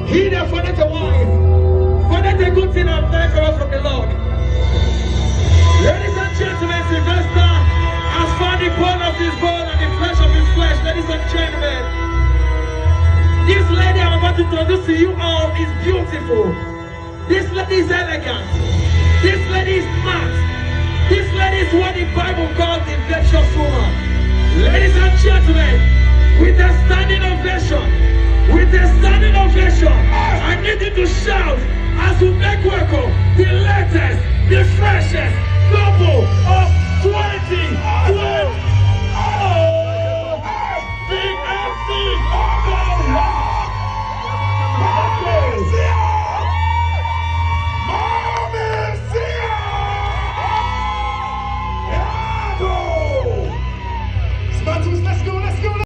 He that findeth a wife, findeth a good thing and find favor from the Lord. Ladies and gentlemen, Sylvester has found the bone of his bone and the flesh of his flesh. Ladies and gentlemen, this lady I'm about to introduce to you all is beautiful. This lady is elegant. This lady is smart. This lady is what the Bible calls a virtuous woman. Ladies and gentlemen, with a standing ovation, I need you to shout as we make welcome the latest, the freshest couple of 2020. Big MC.